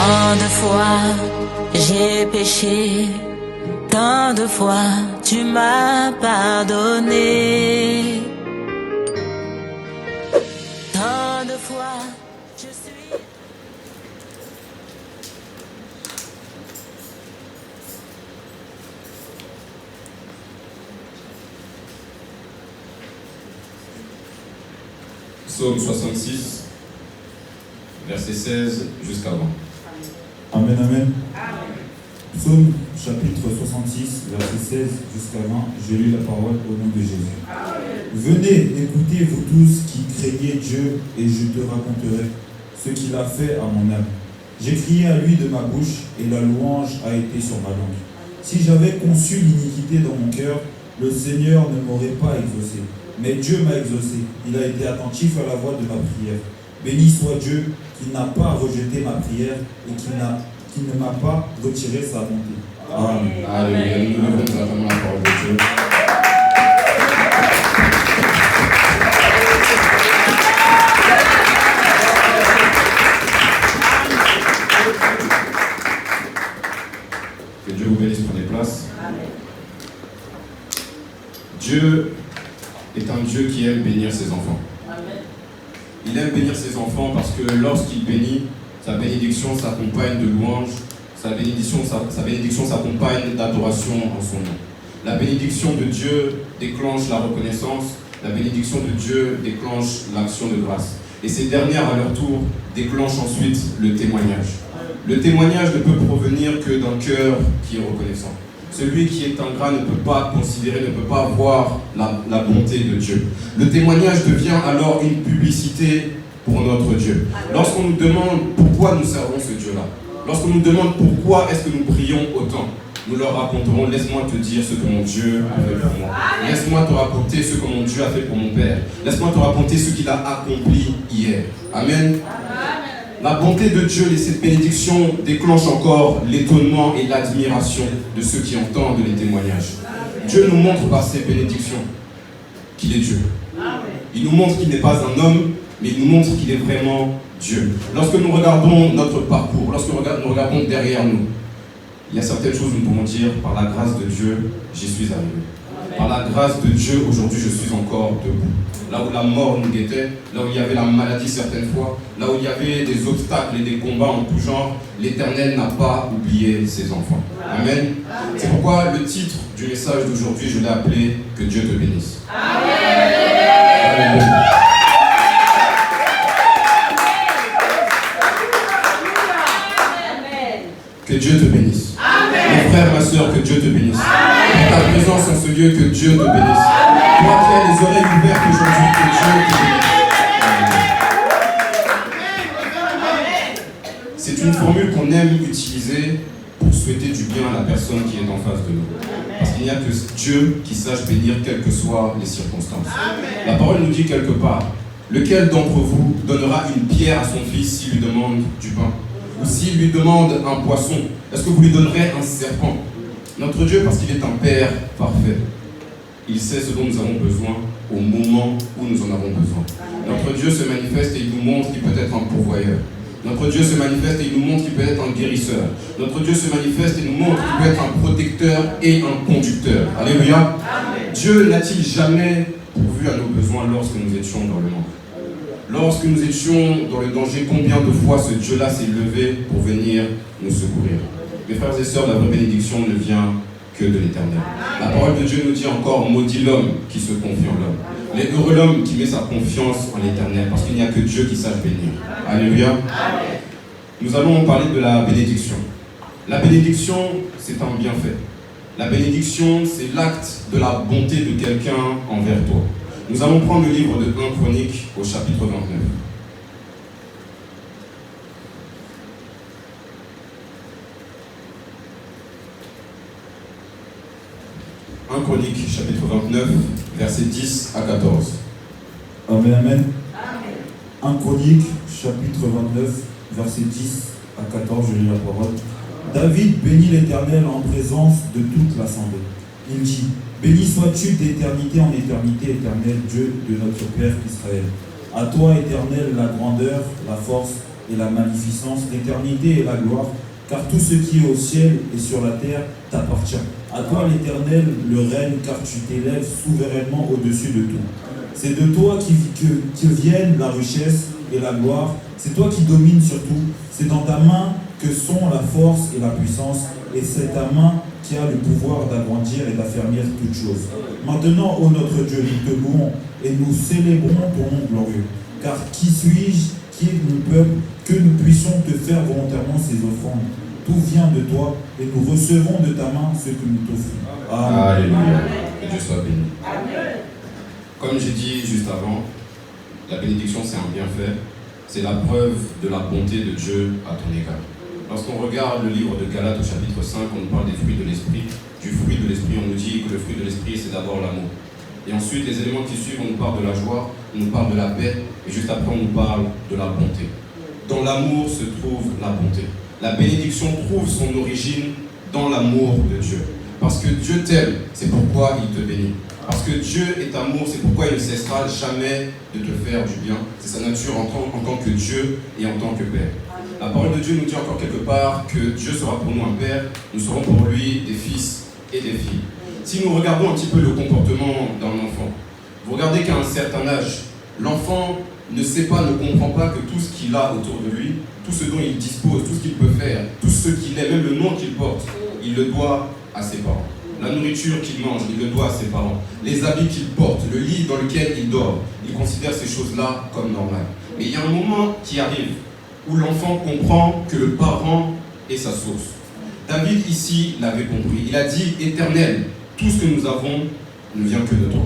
Tant de fois j'ai péché, tant de fois tu m'as pardonné. Tant de fois je suis... Psaume 66, verset 16 jusqu'à 20. Amen, amen. Psaume chapitre 66, verset 16 jusqu'à 20. Je lis la parole au nom de Jésus. Venez, écoutez vous tous qui craignez Dieu, et je te raconterai ce qu'il a fait à mon âme. J'ai crié à lui de ma bouche, et la louange a été sur ma langue. Si j'avais conçu l'iniquité dans mon cœur, le Seigneur ne m'aurait pas exaucé. Mais Dieu m'a exaucé. Il a été attentif à la voix de ma prière. Béni soit Dieu qui n'a pas rejeté ma prière et qui ne m'a pas retiré sa bonté. Amen. Alléluia. Nous acclamons la parole de Dieu. Que Dieu vous bénisse, prenez place. Dieu est un Dieu qui aime bénir ses enfants. Il aime bénir ses enfants parce que lorsqu'il bénit, sa bénédiction s'accompagne de louanges, sa bénédiction s'accompagne d'adoration en son nom. La bénédiction de Dieu déclenche la reconnaissance, la bénédiction de Dieu déclenche l'action de grâce. Et ces dernières, à leur tour, déclenchent ensuite le témoignage. Le témoignage ne peut provenir que d'un cœur qui est reconnaissant. Celui qui est ingrat ne peut pas considérer, ne peut pas voir la bonté de Dieu. Le témoignage devient alors une publicité pour notre Dieu. Lorsqu'on nous demande pourquoi nous servons ce Dieu-là, lorsqu'on nous demande pourquoi est-ce que nous prions autant, nous leur raconterons: laisse-moi te dire ce que mon Dieu a fait pour moi. Laisse-moi te raconter ce que mon Dieu a fait pour mon Père. Laisse-moi te raconter ce qu'il a accompli hier. Amen. La bonté de Dieu et cette bénédiction déclenchent encore l'étonnement et l'admiration de ceux qui entendent les témoignages. Dieu nous montre par ses bénédictions qu'il est Dieu. Il nous montre qu'il n'est pas un homme, mais il nous montre qu'il est vraiment Dieu. Lorsque nous regardons notre parcours, lorsque nous regardons derrière nous, il y a certaines choses où nous pouvons dire: par la grâce de Dieu, j'y suis arrivé. Par la grâce de Dieu, aujourd'hui, je suis encore debout. Là où la mort nous guettait, là où il y avait la maladie certaines fois, là où il y avait des obstacles et des combats en tout genre, l'Éternel n'a pas oublié ses enfants. Amen. C'est pourquoi le titre du message d'aujourd'hui, je l'ai appelé « Que Dieu te bénisse ». Amen. Que Dieu te bénisse. Mon frère, ma soeur, que Dieu te bénisse. Pour ta présence en ce lieu, que Dieu te bénisse. Toi qui as les oreilles ouvertes aujourd'hui, que Dieu te bénisse. C'est une formule qu'on aime utiliser pour souhaiter du bien à la personne qui est en face de nous. Parce qu'il n'y a que Dieu qui sache bénir quelles que soient les circonstances. La parole nous dit quelque part: lequel d'entre vous donnera une pierre à son fils s'il lui demande du pain? Ou s'il lui demande un poisson, est-ce que vous lui donnerez un serpent? Notre Dieu, parce qu'il est un Père parfait, il sait ce dont nous avons besoin au moment où nous en avons besoin. Notre Dieu se manifeste et il nous montre qu'il peut être un pourvoyeur. Notre Dieu se manifeste et il nous montre qu'il peut être un guérisseur. Notre Dieu se manifeste et nous montre qu'il peut être un protecteur et un conducteur. Alléluia. Dieu n'a-t-il jamais pourvu à nos besoins lorsque nous étions dans le manque? Lorsque nous étions dans le danger, combien de fois ce Dieu-là s'est levé pour venir nous secourir? Mes frères et sœurs, la vraie bénédiction ne vient que de l'Éternel. La parole de Dieu nous dit encore: maudit l'homme qui se confie en l'homme. Il est heureux l'homme qui met sa confiance en l'Éternel, parce qu'il n'y a que Dieu qui sache bénir. Alléluia. Nous allons parler de la bénédiction. La bénédiction, c'est un bienfait. La bénédiction, c'est l'acte de la bonté de quelqu'un envers toi. Nous allons prendre le livre de 1 Chroniques au chapitre 29. 1 Chroniques, chapitre 29, versets 10 à 14. Amen, amen. 1 Chroniques, chapitre 29, versets 10 à 14, je lis la parole. David bénit l'Éternel en présence de toute l'assemblée. Il dit: béni sois-tu d'éternité en éternité, Éternel Dieu de notre Père Israël. À toi, Éternel, la grandeur, la force, et la magnificence, l'éternité et la gloire, car tout ce qui est au ciel et sur la terre t'appartient. À toi l'Éternel le règne, car tu t'élèves souverainement au-dessus de tout. C'est de toi que viennent la richesse et la gloire, c'est toi qui domines sur tout, c'est dans ta main que sont la force et la puissance, et c'est ta main qui a le pouvoir d'agrandir et d'affermir toutes choses. Maintenant, ô notre Dieu, nous te louons et nous célébrons ton nom glorieux. Car qui suis-je, qui est mon peuple, que nous puissions te faire volontairement ces offrandes? Tout vient de toi et nous recevons de ta main ce que nous t'offrons. Amen. Alléluia. Que Dieu soit béni. Comme j'ai dit juste avant, la bénédiction c'est un bienfait. C'est la preuve de la bonté de Dieu à ton égard. Lorsqu'on regarde le livre de Galates au chapitre 5, on nous parle des fruits de l'esprit. Du fruit de l'esprit, on nous dit que le fruit de l'esprit, c'est d'abord l'amour. Et ensuite, les éléments qui suivent, on nous parle de la joie, on nous parle de la paix, et juste après, on nous parle de la bonté. Dans l'amour se trouve la bonté. La bénédiction trouve son origine dans l'amour de Dieu. Parce que Dieu t'aime, c'est pourquoi il te bénit. Parce que Dieu est amour, c'est pourquoi il ne cessera jamais de te faire du bien. C'est sa nature en tant que Dieu et en tant que Père. La parole de Dieu nous dit encore quelque part que Dieu sera pour nous un Père, nous serons pour lui des fils et des filles. Si nous regardons un petit peu le comportement d'un enfant, vous regardez qu'à un certain âge, l'enfant ne sait pas, ne comprend pas que tout ce qu'il a autour de lui, tout ce dont il dispose, tout ce qu'il peut faire, tout ce qu'il est, même le nom qu'il porte, il le doit à ses parents. La nourriture qu'il mange, il le doit à ses parents. Les habits qu'il porte, le lit dans lequel il dort, il considère ces choses-là comme normales. Mais il y a un moment qui arrive où l'enfant comprend que le parent est sa source. David ici l'avait compris. Il a dit, Éternel, tout ce que nous avons ne vient que de toi.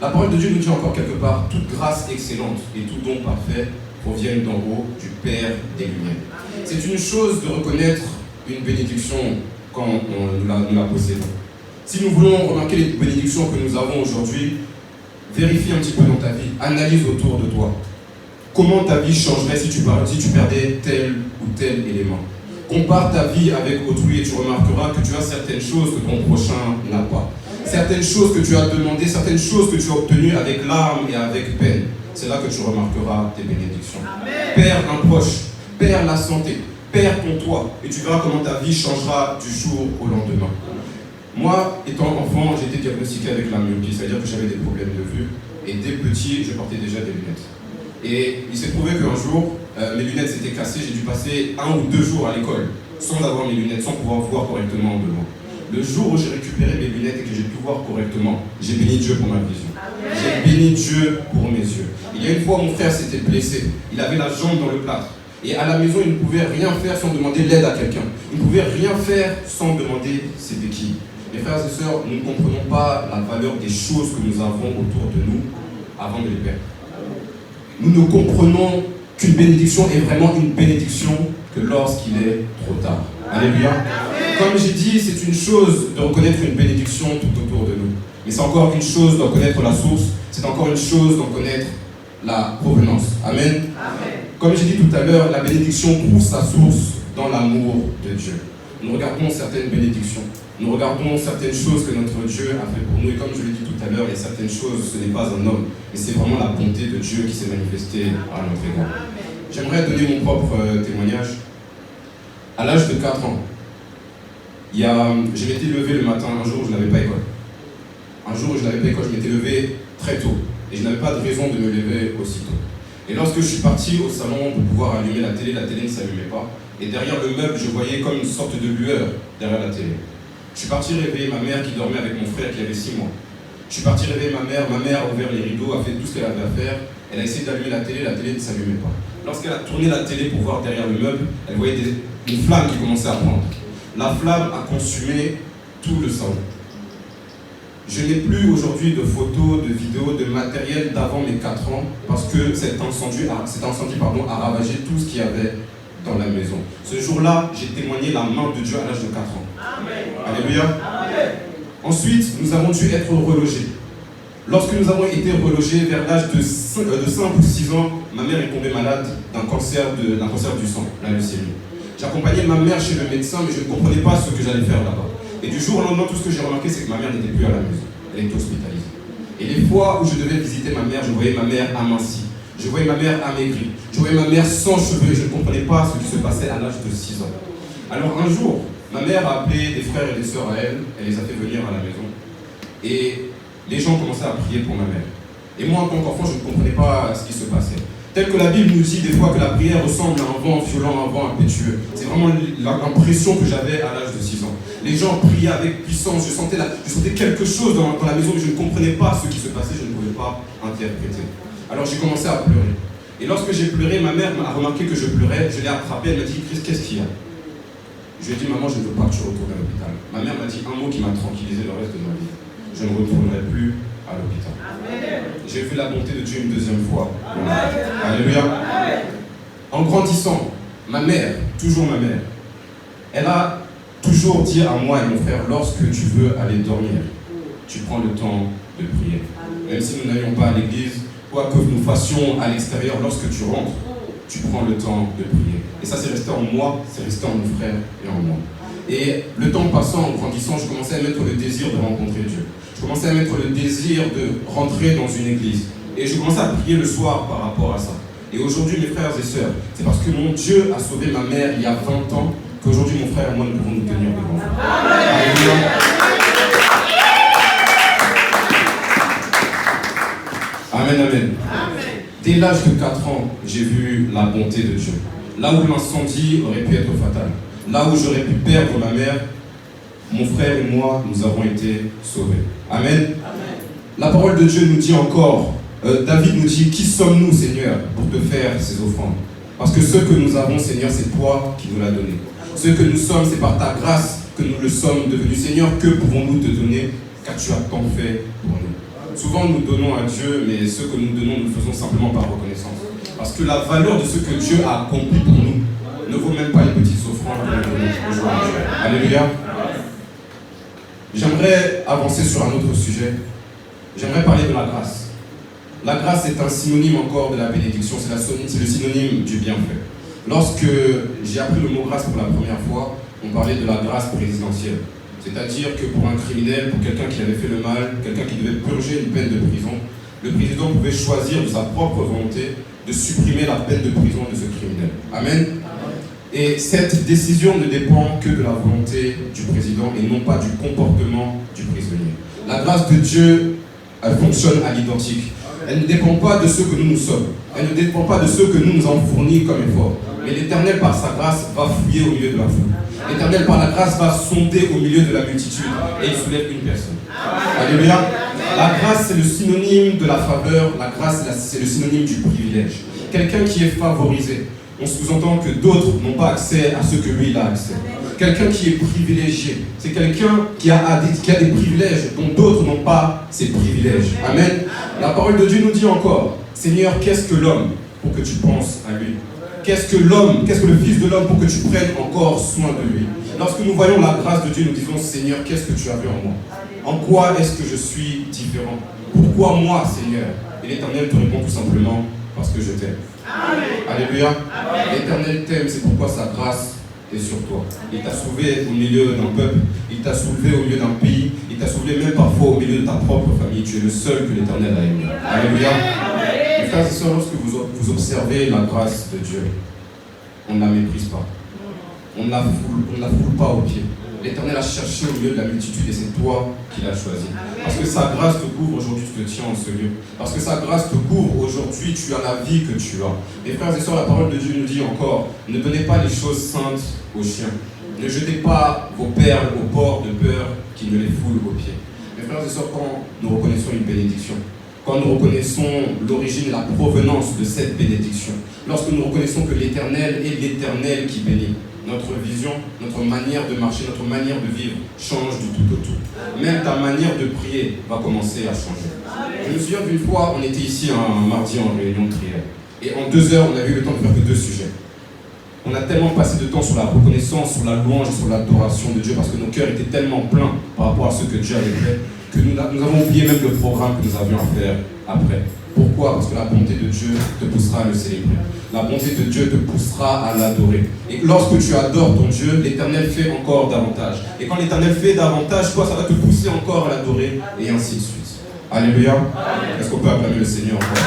La parole de Dieu nous dit encore quelque part, toute grâce excellente et tout don parfait proviennent d'en haut du Père des Lumières. C'est une chose de reconnaître une bénédiction quand nous la possédons. Si nous voulons remarquer les bénédictions que nous avons aujourd'hui, vérifie un petit peu dans ta vie, analyse autour de toi. Comment ta vie changerait si tu perdais tel ou tel élément? Compare ta vie avec autrui et tu remarqueras que tu as certaines choses que ton prochain n'a pas. Certaines choses que tu as demandées, certaines choses que tu as obtenues avec larmes et avec peine. C'est là que tu remarqueras tes bénédictions. Amen. Perds un proche, perds la santé, perds ton toit et tu verras comment ta vie changera du jour au lendemain. Moi, étant enfant, j'ai été diagnostiqué avec la myopie, c'est-à-dire que j'avais des problèmes de vue et dès petit, je portais déjà des lunettes. Et il s'est trouvé qu'un jour, mes lunettes s'étaient cassées, j'ai dû passer 1 ou 2 jours à l'école sans avoir mes lunettes, sans pouvoir voir correctement devant. Le jour où j'ai récupéré mes lunettes et que j'ai pu voir correctement, j'ai béni Dieu pour ma vision. J'ai béni Dieu pour mes yeux. Il y a une fois, mon frère s'était blessé, il avait la jambe dans le plâtre. Et à la maison, il ne pouvait rien faire sans demander l'aide à quelqu'un. Il ne pouvait rien faire sans demander ses béquilles. Mes frères et sœurs, nous ne comprenons pas la valeur des choses que nous avons autour de nous avant de les perdre. Nous ne comprenons qu'une bénédiction est vraiment une bénédiction que lorsqu'il est trop tard. Alléluia. Comme j'ai dit, c'est une chose de reconnaître une bénédiction tout autour de nous. Mais c'est encore une chose d'en connaître la source. C'est encore une chose d'en connaître la provenance. Amen. Comme j'ai dit tout à l'heure, la bénédiction trouve sa source dans l'amour de Dieu. Nous regardons certaines bénédictions. Nous regardons certaines choses que notre Dieu a fait pour nous. Et comme je l'ai dit tout à l'heure, il y a certaines choses, ce n'est pas un homme, mais c'est vraiment la bonté de Dieu qui s'est manifestée à notre égard. J'aimerais donner mon propre témoignage. À l'âge de 4 ans, je m'étais levé le matin, un jour où je n'avais pas école. Un jour où je n'avais pas école, je m'étais levé très tôt. Et je n'avais pas de raison de me lever aussitôt. Et lorsque je suis parti au salon pour pouvoir allumer la télé ne s'allumait pas. Et derrière le meuble, je voyais comme une sorte de lueur derrière la télé. Je suis parti réveiller ma mère qui dormait avec mon frère qui avait 6 mois. Je suis parti réveiller ma mère a ouvert les rideaux, a fait tout ce qu'elle avait à faire. Elle a essayé d'allumer la télé ne s'allumait pas. Lorsqu'elle a tourné la télé pour voir derrière le meuble, elle voyait une flamme qui commençait à prendre. La flamme a consumé tout le salon. Je n'ai plus aujourd'hui de photos, de vidéos, de matériel d'avant mes 4 ans parce que cet incendie a ravagé tout ce qu'il y avait dans la maison. Ce jour-là, j'ai témoigné la main de Dieu à l'âge de 4 ans. Amen. Alléluia. Amen. Ensuite, nous avons dû être relogés. Lorsque nous avons été relogés vers l'âge de 5 ou 6 ans, ma mère est tombée malade d'un cancer du sang, la leucémie. J'accompagnais ma mère chez le médecin, mais je ne comprenais pas ce que j'allais faire là-bas. Et du jour au lendemain, tout ce que j'ai remarqué, c'est que ma mère n'était plus à la maison. Elle était hospitalisée. Et les fois où je devais visiter ma mère, je voyais ma mère amincie. Je voyais ma mère amaigrie. Je voyais ma mère sans cheveux et je ne comprenais pas ce qui se passait à l'âge de 6 ans. Alors un jour, ma mère a appelé des frères et des sœurs à elle. Elle les a fait venir à la maison. Et les gens commençaient à prier pour ma mère. Et moi, en tant qu'enfant, je ne comprenais pas ce qui se passait. Tel que la Bible nous dit des fois que la prière ressemble à un vent violent, un vent impétueux. C'est vraiment l'impression que j'avais à l'âge de 6 ans. Les gens priaient avec puissance, je sentais quelque chose dans la maison, mais je ne comprenais pas ce qui se passait, je ne pouvais pas interpréter. Alors j'ai commencé à pleurer. Et lorsque j'ai pleuré, ma mère a remarqué que je pleurais, je l'ai attrapée, elle m'a dit « Chris, qu'est-ce qu'il y a ?» Je lui ai dit « Maman, je ne veux pas que tu retournes à l'hôpital. » Ma mère m'a dit un mot qui m'a tranquillisé le reste de ma vie. Je ne retournerai plus à l'hôpital. J'ai vu la bonté de Dieu une deuxième fois. Alléluia. En grandissant, ma mère, toujours ma mère, elle a toujours dit à moi et mon frère, lorsque tu veux aller dormir, tu prends le temps de prier. Même si nous n'allions pas à l'église, quoi que nous fassions à l'extérieur, lorsque tu rentres, tu prends le temps de prier. Et ça, c'est resté en moi, c'est resté en mon frère et en moi. Et le temps passant, en grandissant, je commençais à mettre le désir de rencontrer Dieu. Je commençais à mettre le désir de rentrer dans une église. Et je commençais à prier le soir par rapport à ça. Et aujourd'hui, mes frères et sœurs, c'est parce que mon Dieu a sauvé ma mère il y a 20 ans qu'aujourd'hui, mon frère et moi, nous pouvons nous tenir devant. Alléluia. Amen, amen. Dès l'âge de 4 ans, j'ai vu la bonté de Dieu. Là où l'incendie aurait pu être fatal, là où j'aurais pu perdre ma mère, mon frère et moi, nous avons été sauvés. Amen. Amen. La parole de Dieu nous dit encore, David nous dit, qui sommes-nous, Seigneur, pour te faire ces offrandes? Parce que ce que nous avons, Seigneur, c'est toi qui nous l'as donné. Ce que nous sommes, c'est par ta grâce que nous le sommes devenus. Seigneur, que pouvons-nous te donner, car tu as tant fait pour nous? Souvent, nous donnons à Dieu, mais ce que nous donnons, nous le faisons simplement par reconnaissance. Parce que la valeur de ce que Dieu a accompli pour nous ne vaut même pas les petites offrandes que nous donnons aujourd'hui à Dieu. Alléluia. J'aimerais avancer sur un autre sujet. J'aimerais parler de la grâce. La grâce est un synonyme encore de la bénédiction, c'est le synonyme du bienfait. Lorsque j'ai appris le mot grâce pour la première fois, on parlait de la grâce présidentielle. C'est-à-dire que pour un criminel, pour quelqu'un qui avait fait le mal, quelqu'un qui devait purger une peine de prison, le président pouvait choisir de sa propre volonté de supprimer la peine de prison de ce criminel. Amen. Et cette décision ne dépend que de la volonté du président et non pas du comportement du prisonnier. La grâce de Dieu, elle fonctionne à l'identique. Elle ne dépend pas de ce que nous sommes. Elle ne dépend pas de ce que nous avons fourni comme effort. Mais l'Éternel, par sa grâce, va fouiller au milieu de la foule. L'Éternel, par la grâce, va sonder au milieu de la multitude et il soulève une personne. Alléluia. La grâce, c'est le synonyme de la faveur. La grâce, c'est le synonyme du privilège. Quelqu'un qui est favorisé. On sous-entend que d'autres n'ont pas accès à ce que lui, il a accès. Quelqu'un qui est privilégié, c'est quelqu'un qui a des privilèges dont d'autres n'ont pas ces privilèges. Amen. La parole de Dieu nous dit encore, Seigneur, qu'est-ce que l'homme pour que tu penses à lui? Qu'est-ce que le Fils de l'homme pour que tu prennes encore soin de lui? Lorsque nous voyons la grâce de Dieu, nous disons, Seigneur, qu'est-ce que tu as vu en moi? En quoi est-ce que je suis différent? Pourquoi moi, Seigneur? Et l'Éternel te répond tout simplement, parce que je t'aime. Alléluia. L'Éternel t'aime, c'est pourquoi sa grâce est sur toi. Il t'a sauvé au milieu d'un peuple, il t'a soulevé au milieu d'un pays, il t'a sauvé même parfois au milieu de ta propre famille. Tu es le seul que l'Éternel a aimé. Alléluia. Mes frères et sœurs, lorsque vous observez la grâce de Dieu, on ne la méprise pas. On ne la foule pas aux pieds. L'Éternel a cherché au milieu de la multitude et c'est toi qui l'as choisi. Parce que sa grâce te couvre, aujourd'hui tu te tiens en ce lieu. Parce que sa grâce te couvre, aujourd'hui tu as la vie que tu as. Mes frères et sœurs, la parole de Dieu nous dit encore, ne donnez pas les choses saintes aux chiens. Ne jetez pas vos perles au bord de peur qui ne les foule aux pieds. Mes frères et sœurs, quand nous reconnaissons une bénédiction, quand nous reconnaissons l'origine et la provenance de cette bénédiction, lorsque nous reconnaissons que l'Éternel est l'Éternel qui bénit, notre vision, notre manière de marcher, notre manière de vivre change du tout au tout. Même ta manière de prier va commencer à changer. Je me souviens d'une fois, on était ici un mardi en réunion de prière. Et en 2 heures, on avait eu le temps de faire que 2 sujets. On a tellement passé de temps sur la reconnaissance, sur la louange, sur l'adoration de Dieu, parce que nos cœurs étaient tellement pleins par rapport à ce que Dieu avait fait, que nous avons oublié même le programme que nous avions à faire après. Pourquoi? Parce que la bonté de Dieu te poussera à le célébrer. La bonté de Dieu te poussera à l'adorer. Et lorsque tu adores ton Dieu, l'Éternel fait encore davantage. Et quand l'Éternel fait davantage, toi, ça va te pousser encore à l'adorer, et ainsi de suite. Alléluia. Est-ce qu'on peut acclamer le Seigneur encore?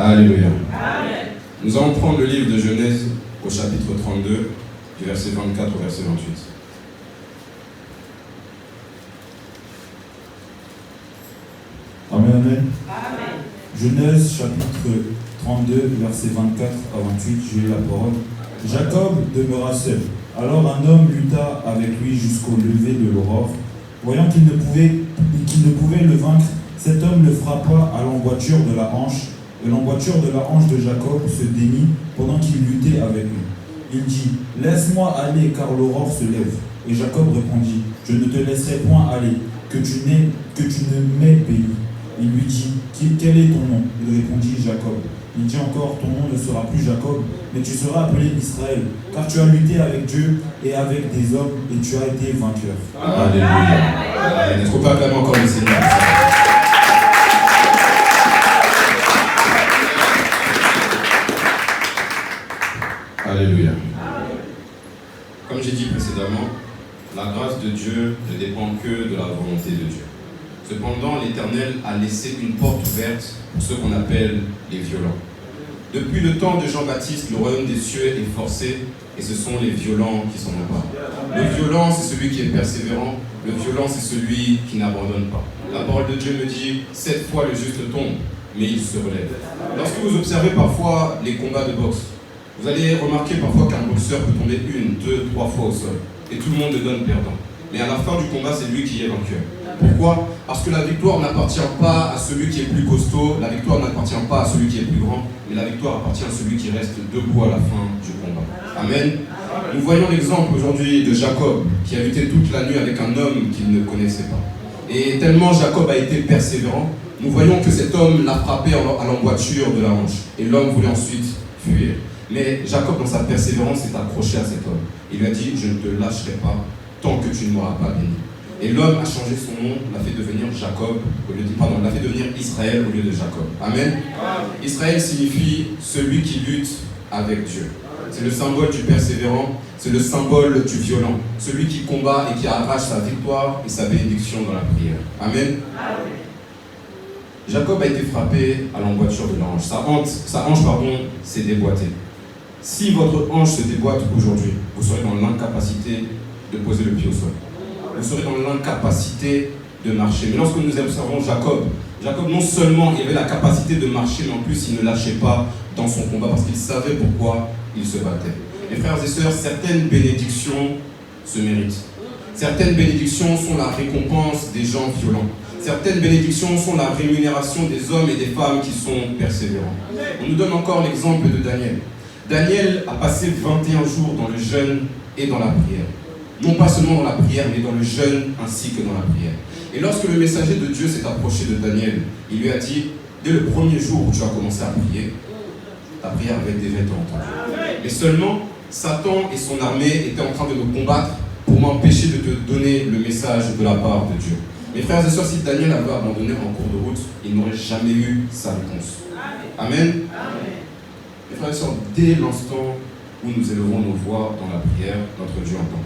Alléluia. Amen. Nous allons prendre le livre de Genèse au chapitre 32, du verset 24 au verset 28. Amen, amen. Amen. Genèse chapitre 32, verset 24 à 28, je lis la parole. Jacob demeura seul. Alors un homme lutta avec lui jusqu'au lever de l'aurore. Voyant qu'il ne pouvait le vaincre, cet homme le frappa à l'emboîture de la hanche, et l'emboîture de la hanche de Jacob se démit pendant qu'il luttait avec lui. Il dit, « Laisse-moi aller, car l'aurore se lève. » Et Jacob répondit, « Je ne te laisserai point aller, que tu ne m'aies béni. » Il lui dit, « Quel est ton nom ?» Il répondit, « Jacob. » Il dit encore, « Ton nom ne sera plus Jacob, mais tu seras appelé Israël, car tu as lutté avec Dieu et avec des hommes, et tu as été vainqueur. » Alléluia. Est-ce qu'on peut acclamer encore le Seigneur? Alléluia. Comme j'ai dit précédemment, la grâce de Dieu ne dépend que de la volonté de Dieu. Cependant, l'Éternel a laissé une porte ouverte pour ceux qu'on appelle les violents. Depuis le temps de Jean-Baptiste, le royaume des cieux est forcé et ce sont les violents qui s'en emparent. Le violent, c'est celui qui est persévérant. Le violent, c'est celui qui n'abandonne pas. La parole de Dieu me dit, 7 fois le juste tombe, mais il se relève. Lorsque vous observez parfois les combats de boxe, vous allez remarquer parfois qu'un boxeur peut tomber 1, 2, 3 fois au sol et tout le monde le donne perdant. Mais à la fin du combat, c'est lui qui est vainqueur. Pourquoi? Parce que la victoire n'appartient pas à celui qui est plus costaud, la victoire n'appartient pas à celui qui est plus grand, mais la victoire appartient à celui qui reste debout à la fin du combat. Amen. Nous voyons l'exemple aujourd'hui de Jacob, qui a lutté toute la nuit avec un homme qu'il ne connaissait pas. Et tellement Jacob a été persévérant, nous voyons que cet homme l'a frappé à l'emboîture de la hanche. Et l'homme voulait ensuite fuir. Mais Jacob, dans sa persévérance, s'est accroché à cet homme. Il lui a dit, je ne te lâcherai pas tant que tu ne m'auras pas béni. Et l'homme a changé son nom, l'a fait devenir l'a fait devenir Israël au lieu de Jacob. Amen. Israël signifie celui qui lutte avec Dieu. C'est le symbole du persévérant, c'est le symbole du violent, celui qui combat et qui arrache sa victoire et sa bénédiction dans la prière. Amen. Jacob a été frappé à l'emboîture de la hanche. Sa hanche s'est déboîtée. Si votre hanche se déboîte aujourd'hui, vous serez dans l'incapacité de poser le pied au sol. Vous serez dans l'incapacité de marcher. Mais lorsque nous observons Jacob, non seulement il avait la capacité de marcher, mais en plus il ne lâchait pas dans son combat parce qu'il savait pourquoi il se battait. Mes frères et sœurs, certaines bénédictions se méritent. Certaines bénédictions sont la récompense des gens violents. Certaines bénédictions sont la rémunération des hommes et des femmes qui sont persévérants. On nous donne encore l'exemple de Daniel. Daniel a passé 21 jours dans le jeûne et dans la prière. Non pas seulement dans la prière, mais dans le jeûne ainsi que dans la prière. Et lorsque le messager de Dieu s'est approché de Daniel, il lui a dit, dès le premier jour où tu as commencé à prier, ta prière avait déjà été entendue. Mais seulement, Satan et son armée étaient en train de nous combattre pour m'empêcher de te donner le message de la part de Dieu. Mes frères et sœurs, si Daniel avait abandonné en cours de route, il n'aurait jamais eu sa réponse. Amen. Mes frères et sœurs, dès l'instant où nous élevons nos voix dans la prière, notre Dieu entend.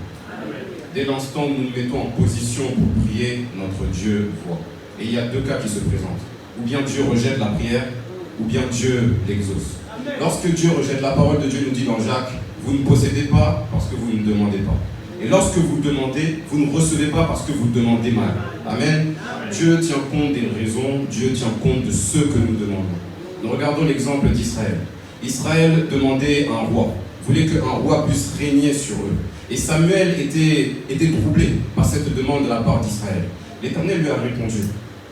Dès l'instant où nous nous mettons en position pour prier, notre Dieu voit. Et il y a deux cas qui se présentent. Ou bien Dieu rejette la prière, ou bien Dieu l'exauce. Lorsque Dieu rejette, la parole de Dieu nous dit dans Jacques, vous ne possédez pas parce que vous ne demandez pas. Et lorsque vous demandez, vous ne recevez pas parce que vous demandez mal. Amen. Dieu tient compte des raisons, Dieu tient compte de ce que nous demandons. Nous regardons l'exemple d'Israël. Israël demandait un roi, voulait qu'un roi puisse régner sur eux. Et Samuel était troublé par cette demande de la part d'Israël. L'Éternel lui a répondu,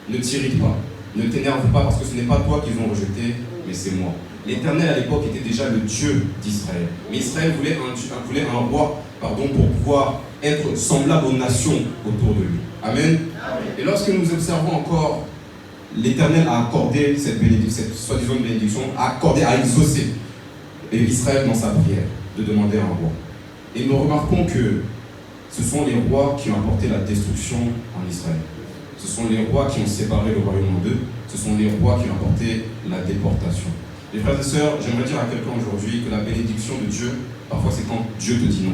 ne t'irrite pas, ne t'énerve pas parce que ce n'est pas toi qu'ils ont rejeté, mais c'est moi. L'Éternel à l'époque était déjà le Dieu d'Israël. Mais Israël voulait un roi pour pouvoir être semblable aux nations autour de lui. Amen. Et lorsque nous observons encore, l'Éternel a accordé cette soi-disant bénédiction, a exaucé Israël dans sa prière de demander un roi. Et nous remarquons que ce sont les rois qui ont apporté la destruction en Israël. Ce sont les rois qui ont séparé le royaume en deux. Ce sont les rois qui ont apporté la déportation. Les frères et sœurs, j'aimerais dire à quelqu'un aujourd'hui que la bénédiction de Dieu, parfois c'est quand Dieu te dit non.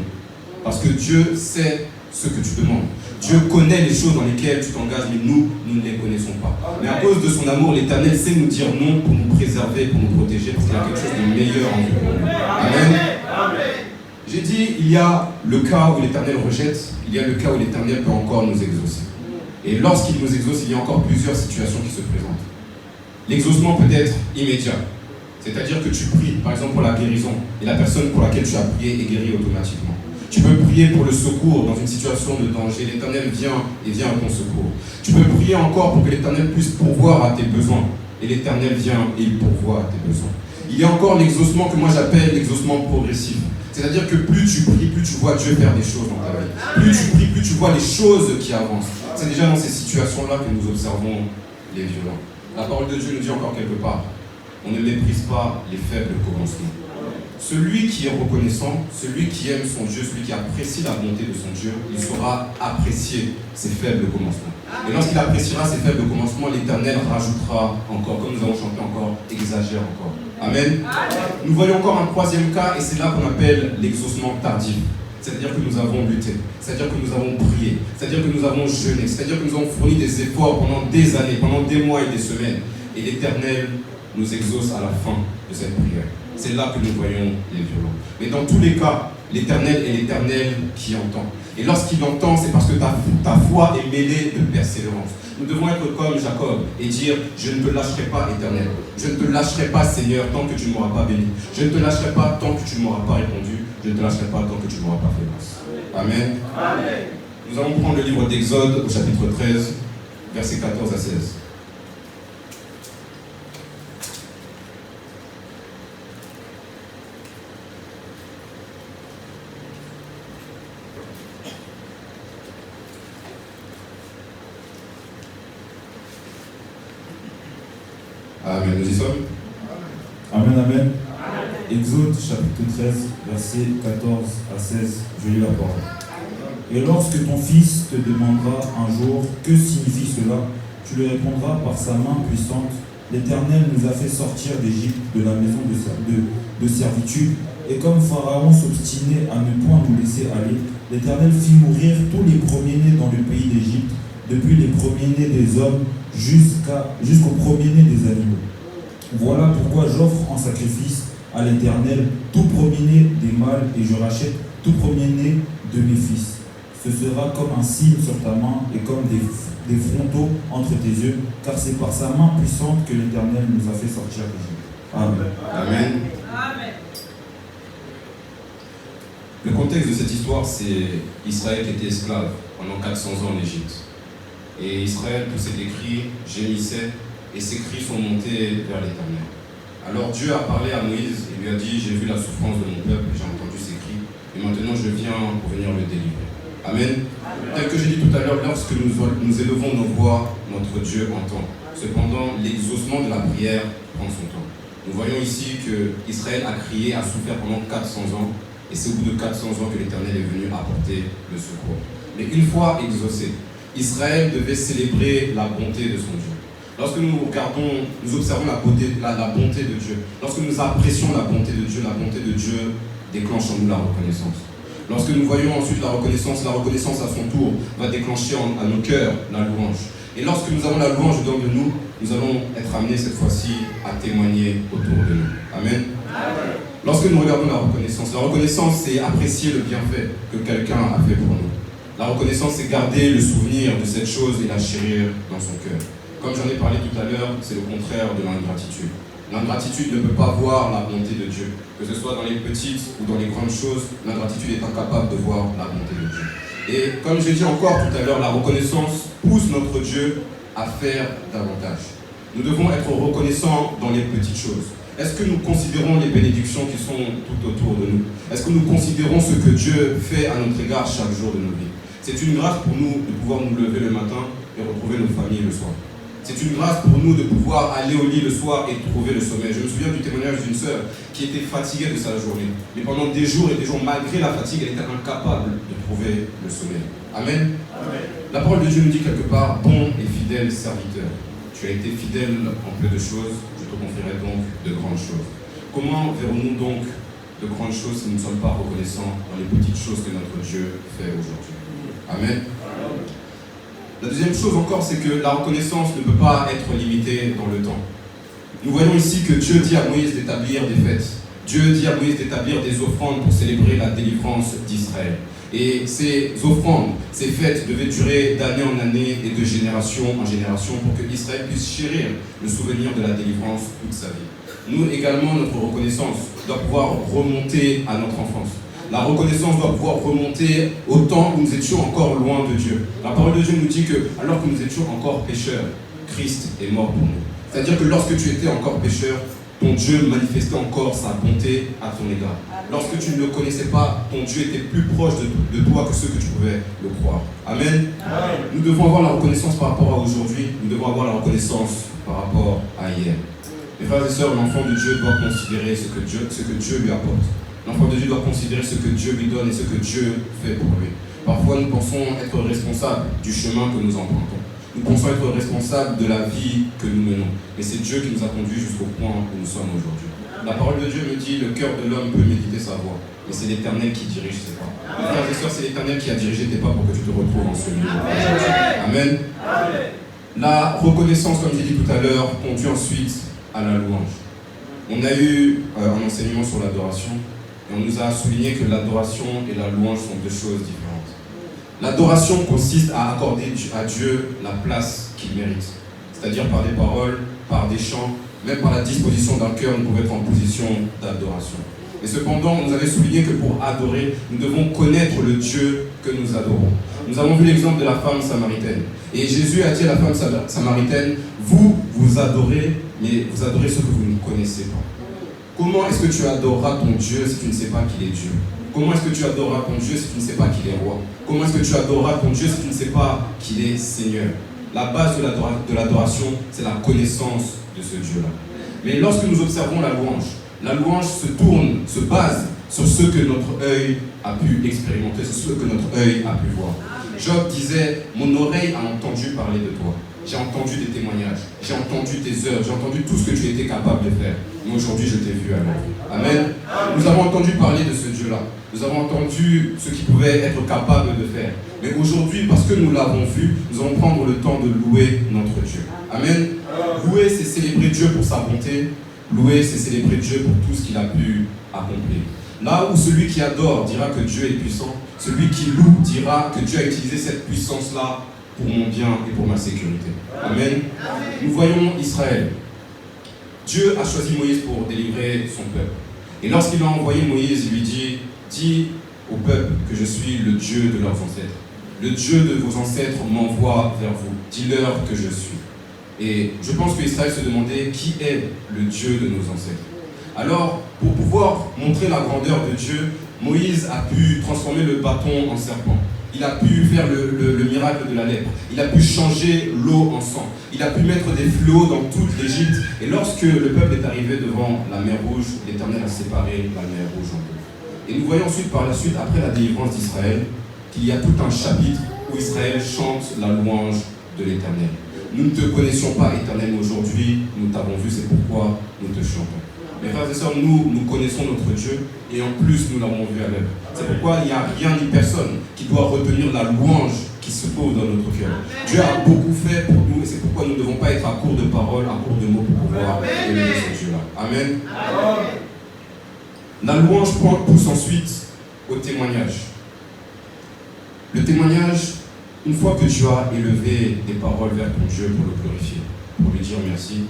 Parce que Dieu sait ce que tu demandes. Dieu connaît les choses dans lesquelles tu t'engages, mais nous ne les connaissons pas. Mais à cause de son amour, l'Éternel sait nous dire non pour nous préserver, pour nous protéger, parce qu'il y a quelque chose de meilleur en vue pour nous. Amen. J'ai dit, il y a le cas où l'Éternel rejette, il y a le cas où l'Éternel peut encore nous exaucer. Et lorsqu'il nous exauce, il y a encore plusieurs situations qui se présentent. L'exaucement peut être immédiat. C'est-à-dire que tu pries, par exemple pour la guérison, et la personne pour laquelle tu as prié est guérie automatiquement. Tu peux prier pour le secours dans une situation de danger. L'Éternel vient et vient à ton secours. Tu peux prier encore pour que l'Éternel puisse pourvoir à tes besoins. Et l'Éternel vient et il pourvoit à tes besoins. Il y a encore l'exaucement que moi j'appelle l'exaucement progressif. C'est-à-dire que plus tu pries, plus tu vois Dieu faire des choses dans ta vie. Plus tu pries, plus tu vois les choses qui avancent. C'est déjà dans ces situations-là que nous observons les violents. La parole de Dieu nous dit encore quelque part, on ne méprise pas les faibles commencements. Celui qui est reconnaissant, celui qui aime son Dieu, celui qui apprécie la bonté de son Dieu, il saura apprécier ses faibles commencements. Et lorsqu'il appréciera ses faibles commencements, l'Éternel rajoutera encore, comme nous avons chanté encore, exagère encore. Amen. Nous voyons encore un troisième cas, et c'est là qu'on appelle l'exaucement tardif. C'est-à-dire que nous avons lutté, c'est-à-dire que nous avons prié, c'est-à-dire que nous avons jeûné, c'est-à-dire que nous avons fourni des efforts pendant des années, pendant des mois et des semaines. Et l'Éternel nous exauce à la fin de cette prière. C'est là que nous voyons les violents. Mais dans tous les cas, l'Éternel est l'Éternel qui entend. Et lorsqu'il entend, c'est parce que ta foi est mêlée de persévérance. Nous devons être comme Jacob et dire, je ne te lâcherai pas, Éternel. Je ne te lâcherai pas, Seigneur, tant que tu ne m'auras pas béni. Je ne te lâcherai pas tant que tu ne m'auras pas répondu. Je ne te lâcherai pas tant que tu ne m'auras pas fait grâce. Amen. Amen. Nous allons prendre le livre d'Exode au chapitre 13, versets 14 à 16. Amen, nous y sommes. Amen, amen. Exode chapitre 13, versets 14 à 16, je lis la parole. Et lorsque ton fils te demandera un jour que signifie cela, tu lui répondras par sa main puissante, l'Éternel nous a fait sortir d'Égypte, de la maison de servitude, et comme Pharaon s'obstinait à ne point nous laisser aller, l'Éternel fit mourir tous les premiers-nés dans le pays d'Égypte, depuis les premiers-nés des hommes jusqu'aux premiers-nés des animaux. Voilà pourquoi j'offre en sacrifice à l'Éternel tout premier-né des mâles et je rachète tout premier-né de mes fils. Ce sera comme un signe sur ta main et comme des frontaux entre tes yeux, car c'est par sa main puissante que l'Éternel nous a fait sortir d'Égypte. Amen. Amen. Amen. Le contexte de cette histoire, c'est Israël qui était esclave pendant 400 ans en Égypte. Et Israël poussait des cris, gémissait, et ces cris sont montés vers l'Éternel. Alors Dieu a parlé à Moïse et lui a dit, j'ai vu la souffrance de mon peuple, j'ai entendu ces cris, et maintenant je viens pour venir le délivrer. Amen. Tel que j'ai dit tout à l'heure, lorsque nous élevons nos voix, notre Dieu entend. Cependant, l'exaucement de la prière prend son temps. Nous voyons ici que Israël a crié, a souffert pendant 400 ans, et c'est au bout de 400 ans que l'Éternel est venu apporter le secours. Mais une fois exaucé, Israël devait célébrer la bonté de son Dieu. Lorsque nous regardons, nous observons la bonté de Dieu, lorsque nous apprécions la bonté de Dieu déclenche en nous la reconnaissance. Lorsque nous voyons ensuite la reconnaissance à son tour va déclencher à nos cœurs la louange. Et lorsque nous avons la louange dedans de nous, nous allons être amenés cette fois-ci à témoigner autour de nous. Amen. Amen. Lorsque nous regardons la reconnaissance c'est apprécier le bienfait que quelqu'un a fait pour nous. La reconnaissance, c'est garder le souvenir de cette chose et la chérir dans son cœur. Comme j'en ai parlé tout à l'heure, c'est le contraire de l'ingratitude. L'ingratitude ne peut pas voir la bonté de Dieu. Que ce soit dans les petites ou dans les grandes choses, l'ingratitude est incapable de voir la bonté de Dieu. Et comme j'ai dit encore tout à l'heure, la reconnaissance pousse notre Dieu à faire davantage. Nous devons être reconnaissants dans les petites choses. Est-ce que nous considérons les bénédictions qui sont tout autour de nous? Est-ce que nous considérons ce que Dieu fait à notre égard chaque jour de nos vies? C'est une grâce pour nous de pouvoir nous lever le matin et retrouver nos familles le soir. C'est une grâce pour nous de pouvoir aller au lit le soir et trouver le sommeil. Je me souviens du témoignage d'une sœur qui était fatiguée de sa journée. Mais pendant des jours et des jours, malgré la fatigue, elle était incapable de trouver le sommeil. Amen. Amen. La parole de Dieu nous dit quelque part, bon et fidèle serviteur. Tu as été fidèle en peu de choses, je te confierai donc de grandes choses. Comment verrons-nous donc de grandes choses si nous ne sommes pas reconnaissants dans les petites choses que notre Dieu fait aujourd'hui? Amen. La deuxième chose encore, c'est que la reconnaissance ne peut pas être limitée dans le temps. Nous voyons ici que Dieu dit à Moïse d'établir des fêtes. Dieu dit à Moïse d'établir des offrandes pour célébrer la délivrance d'Israël. Et ces offrandes, ces fêtes devaient durer d'année en année et de génération en génération pour que Israël puisse chérir le souvenir de la délivrance toute sa vie. Nous également, notre reconnaissance doit pouvoir remonter à notre enfance. La reconnaissance doit pouvoir remonter au temps où nous étions encore loin de Dieu. La parole de Dieu nous dit que alors que nous étions encore pécheurs, Christ est mort pour nous. C'est-à-dire que lorsque tu étais encore pécheur, ton Dieu manifestait encore sa bonté à ton égard. Lorsque tu ne le connaissais pas, ton Dieu était plus proche de toi que ce que tu pouvais le croire. Amen. Amen. Nous devons avoir la reconnaissance par rapport à aujourd'hui. Nous devons avoir la reconnaissance par rapport à hier. Mes frères et sœurs, l'enfant de Dieu doit considérer ce que Dieu lui apporte. L'enfant de Dieu doit considérer ce que Dieu lui donne et ce que Dieu fait pour lui. Parfois, nous pensons être responsables du chemin que nous empruntons. Nous pensons être responsables de la vie que nous menons. Mais c'est Dieu qui nous a conduits jusqu'au point où nous sommes aujourd'hui. La parole de Dieu me dit, le cœur de l'homme peut méditer sa voie. Mais c'est l'Éternel qui dirige ses pas. Mes frères et sœurs, c'est l'Éternel qui a dirigé tes pas pour que tu te retrouves en ce lieu. Amen. Amen. La reconnaissance, comme j'ai dit tout à l'heure, conduit ensuite à la louange. On a eu un enseignement sur l'adoration. Et on nous a souligné que l'adoration et la louange sont deux choses différentes. L'adoration consiste à accorder à Dieu la place qu'il mérite. C'est-à-dire par des paroles, par des chants, même par la disposition d'un cœur, nous pouvons être en position d'adoration. Et cependant, on nous avait souligné que pour adorer, nous devons connaître le Dieu que nous adorons. Nous avons vu l'exemple de la femme samaritaine. Et Jésus a dit à la femme samaritaine, vous adorez, mais vous adorez ce que vous ne connaissez pas. Comment est-ce que tu adoreras ton Dieu si tu ne sais pas qu'il est Dieu? Comment est-ce que tu adoreras ton Dieu si tu ne sais pas qu'il est roi? Comment est-ce que tu adoreras ton Dieu si tu ne sais pas qu'il est Seigneur? La base de l'adoration, c'est la connaissance de ce Dieu-là. Mais lorsque nous observons la louange se base sur ce que notre œil a pu expérimenter, sur ce que notre œil a pu voir. Job disait, mon oreille a entendu parler de toi. J'ai entendu des témoignages, j'ai entendu tes œuvres, j'ai entendu tout ce que tu étais capable de faire. Mais aujourd'hui, je t'ai vu à l'œuvre. Amen. Nous avons entendu parler de ce Dieu-là. Nous avons entendu ce qu'il pouvait être capable de faire. Mais aujourd'hui, parce que nous l'avons vu, nous allons prendre le temps de louer notre Dieu. Amen. Louer, c'est célébrer Dieu pour sa bonté. Louer, c'est célébrer Dieu pour tout ce qu'il a pu accomplir. Là où celui qui adore dira que Dieu est puissant, celui qui loue dira que Dieu a utilisé cette puissance-là pour mon bien et pour ma sécurité. Amen. Nous voyons Israël. Dieu a choisi Moïse pour délivrer son peuple. Et lorsqu'il a envoyé Moïse, il lui dit, dis au peuple que je suis le Dieu de leurs ancêtres. Le Dieu de vos ancêtres m'envoie vers vous. Dis-leur que je suis. Et je pense qu'Israël se demandait qui est le Dieu de nos ancêtres. Alors, pour pouvoir montrer la grandeur de Dieu, Moïse a pu transformer le bâton en serpent. Il a pu faire le miracle de la lèpre. Il a pu changer l'eau en sang. Il a pu mettre des fléaux dans toute l'Égypte. Et lorsque le peuple est arrivé devant la mer Rouge, l'Éternel a séparé la mer Rouge en deux. Et nous voyons ensuite, par la suite, après la délivrance d'Israël, qu'il y a tout un chapitre où Israël chante la louange de l'Éternel. Nous ne te connaissions pas, Éternel, mais aujourd'hui, nous t'avons vu, c'est pourquoi nous te chantons. Mes frères et sœurs, nous connaissons notre Dieu et en plus, nous l'avons vu à l'œuvre. C'est pourquoi il n'y a rien ni personne qui doit retenir la louange qui se pose dans notre cœur. Dieu a beaucoup fait pour nous et c'est pourquoi nous ne devons pas être à court de paroles, à court de mots pour pouvoir aimer ce Dieu-là. Amen. Amen. La louange pousse ensuite au témoignage. Le témoignage, une fois que tu as élevé des paroles vers ton Dieu pour le glorifier, pour lui dire merci,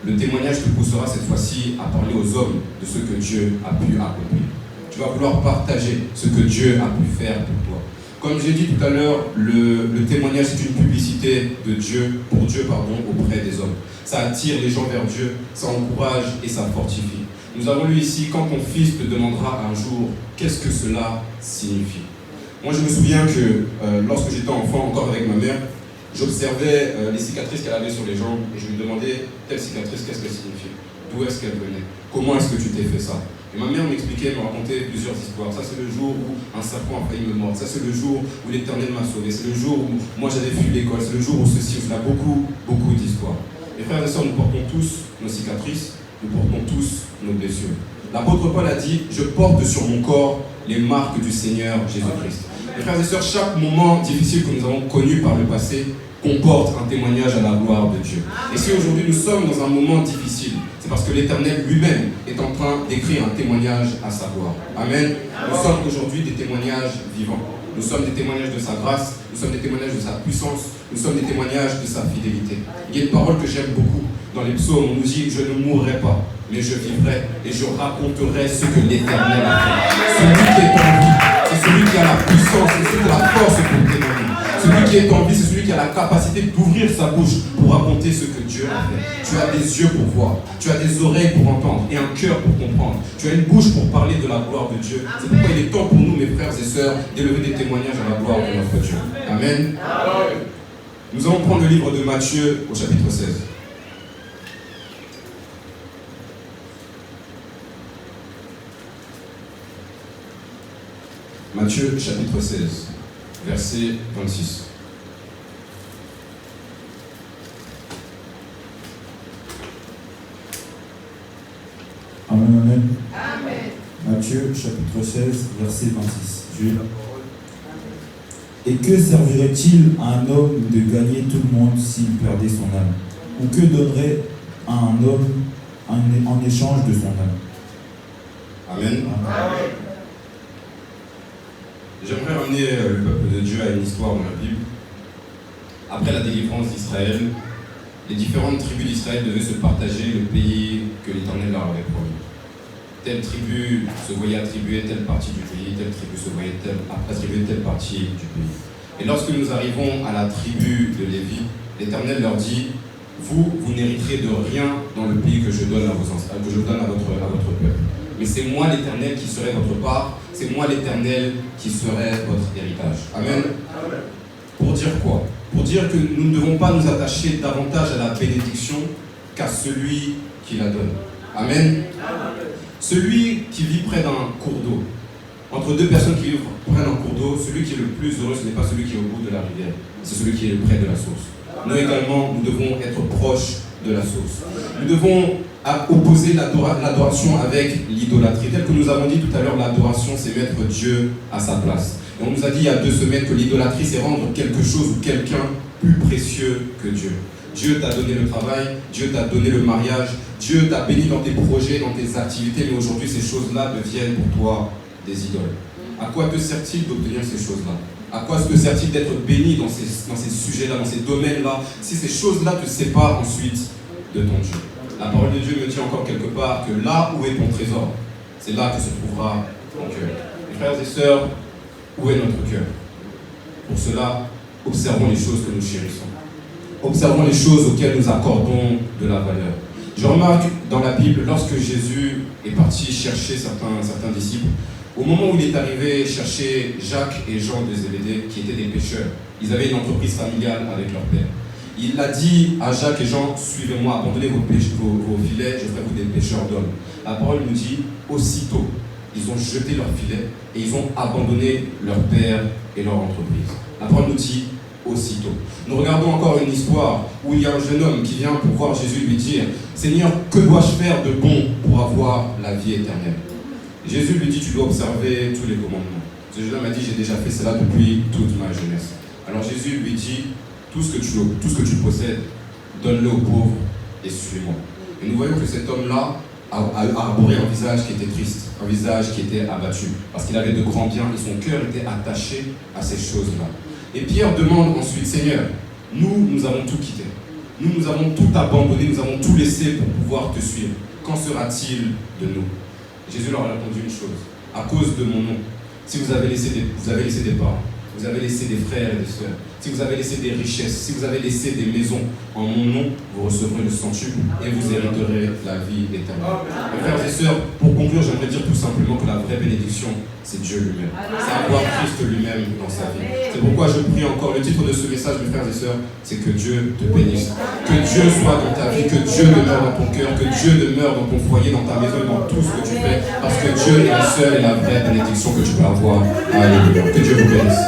le témoignage te poussera cette fois-ci à parler aux hommes de ce que Dieu a pu accomplir. Tu vas vouloir partager ce que Dieu a pu faire pour toi. Comme j'ai dit tout à l'heure, le témoignage c'est une publicité de Dieu, pour Dieu auprès des hommes. Ça attire les gens vers Dieu, ça encourage et ça fortifie. Nous avons lu ici, quand ton fils te demandera un jour, qu'est-ce que cela signifie? Moi je me souviens que lorsque j'étais enfant, encore avec ma mère, j'observais les cicatrices qu'elle avait sur les jambes et je lui demandais, telle cicatrice, qu'est-ce qu'elle signifie? D'où est-ce qu'elle venait? Comment est-ce que tu t'es fait ça? Et ma mère m'expliquait, me racontait plusieurs histoires. Ça c'est le jour où un serpent a failli me mordre. Ça c'est le jour où l'Éternel m'a sauvé. C'est le jour où moi j'avais fui l'école. C'est le jour où ceci, cela. Beaucoup d'histoires. Mes frères et sœurs, nous portons tous nos cicatrices, nous portons tous nos blessures. L'apôtre Paul a dit « Je porte sur mon corps les marques du Seigneur Jésus-Christ ». Mes frères et sœurs, chaque moment difficile que nous avons connu par le passé comporte un témoignage à la gloire de Dieu. Et si aujourd'hui nous sommes dans un moment difficile, c'est parce que l'Éternel lui-même est en train d'écrire un témoignage à sa gloire. Amen. Nous sommes aujourd'hui des témoignages vivants. Nous sommes des témoignages de sa grâce, nous sommes des témoignages de sa puissance, nous sommes des témoignages de sa fidélité. Il y a une parole que j'aime beaucoup dans les psaumes, on nous dit « Je ne mourrai pas, mais je vivrai et je raconterai ce que l'Éternel a fait. » Celui qui est en vie, c'est celui qui a la puissance, c'est celui qui a la force pour témoigner. Celui qui est en vie, c'est celui qui a la capacité d'ouvrir sa bouche pour raconter ce que Dieu a fait. Tu as des yeux pour voir, tu as des oreilles pour entendre et un cœur pour comprendre. Tu as une bouche pour parler de la gloire de Dieu. C'est pourquoi il est temps pour nous, mes frères et sœurs, d'élever des témoignages à la gloire de notre Dieu. Amen. Nous allons prendre le livre de Matthieu au chapitre 16. Matthieu chapitre 16, verset 26. Amen, amen. Amen. Matthieu chapitre 16, verset 26. Je lis la parole. Et que servirait-il à un homme de gagner tout le monde s'il perdait son âme? Ou que donnerait à un homme en échange de son âme? Amen. Amen. J'aimerais ramener le peuple de Dieu à une histoire dans la Bible. Après la délivrance d'Israël, les différentes tribus d'Israël devaient se partager le pays que l'Éternel leur avait promis. Telle tribu se voyait attribuer telle partie du pays, telle tribu se voyait attribuer telle partie du pays. Et lorsque nous arrivons à la tribu de Lévi, l'Éternel leur dit « Vous n'hériterez de rien dans le pays que je donne à votre peuple. Mais c'est moi l'Éternel qui serai votre part, c'est moi l'Éternel qui serai votre héritage. » Amen. Amen. Pour dire quoi? Pour dire que nous ne devons pas nous attacher davantage à la bénédiction qu'à celui qui la donne. Amen. Celui qui vit près d'un cours d'eau, entre deux personnes qui vivent près d'un cours d'eau, celui qui est le plus heureux, ce n'est pas celui qui est au bout de la rivière, c'est celui qui est près de la source. Nous également, nous devons être proches de la source. Nous devons opposer l'adoration avec l'idolâtrie. Tel que nous avons dit tout à l'heure, l'adoration, c'est mettre Dieu à sa place. Et on nous a dit il y a 2 semaines que l'idolâtrie, c'est rendre quelque chose ou quelqu'un plus précieux que Dieu. Dieu t'a donné le travail, Dieu t'a donné le mariage, Dieu t'a béni dans tes projets, dans tes activités, mais aujourd'hui, ces choses-là deviennent pour toi des idoles. À quoi te sert-il d'obtenir ces choses-là? À quoi te sert-il d'être béni dans ces sujets-là, dans ces domaines-là, si ces choses-là te séparent ensuite de ton Dieu? La parole de Dieu me dit encore quelque part que là où est ton trésor, c'est là que se trouvera ton cœur. Mes frères et sœurs, où est notre cœur? Pour cela, observons les choses que nous chérissons. Observons les choses auxquelles nous accordons de la valeur. Je remarque dans la Bible, lorsque Jésus est parti chercher certains disciples, au moment où il est arrivé chercher Jacques et Jean de Zébédée, qui étaient des pêcheurs, ils avaient une entreprise familiale avec leur père. Il a dit à Jacques et Jean, suivez-moi, abandonnez vos filets, je ferai vous des pêcheurs d'hommes. La parole nous dit, aussitôt, ils ont jeté leurs filets et ils ont abandonné leur père et leur entreprise. La parole nous dit, aussitôt. Nous regardons encore une histoire où il y a un jeune homme qui vient pour voir Jésus lui dire « Seigneur, que dois-je faire de bon pour avoir la vie éternelle ?» Jésus lui dit « Tu dois observer tous les commandements. » Ce jeune homme a dit « J'ai déjà fait cela depuis toute ma jeunesse. » Alors Jésus lui dit « Tout ce que tu possèdes, donne-le aux pauvres et suis-moi. » Et nous voyons que cet homme-là a arboré un visage qui était triste, un visage qui était abattu, parce qu'il avait de grands biens et son cœur était attaché à ces choses-là. Et Pierre demande ensuite, Seigneur, nous avons tout quitté. Nous avons tout abandonné, nous avons tout laissé pour pouvoir te suivre. Qu'en sera-t-il de nous? Jésus leur a répondu une chose. À cause de mon nom, si vous avez laissé des parents, vous avez laissé des frères et des sœurs, si vous avez laissé des richesses, si vous avez laissé des maisons, en mon nom, vous recevrez le centuple et vous hériterez la vie éternelle. Mes frères et sœurs, pour conclure, j'aimerais dire tout simplement que la vraie bénédiction, c'est Dieu lui-même. C'est avoir Christ lui-même dans sa vie. C'est pourquoi je prie encore, le titre de ce message, mes frères et sœurs, c'est que Dieu te bénisse. Que Dieu soit dans ta vie, que Dieu demeure dans ton cœur, que Dieu demeure dans ton foyer, dans ta maison, dans tout ce que tu fais. Parce que Dieu est la seule et la vraie bénédiction que tu peux avoir. Alléluia. Que Dieu vous bénisse.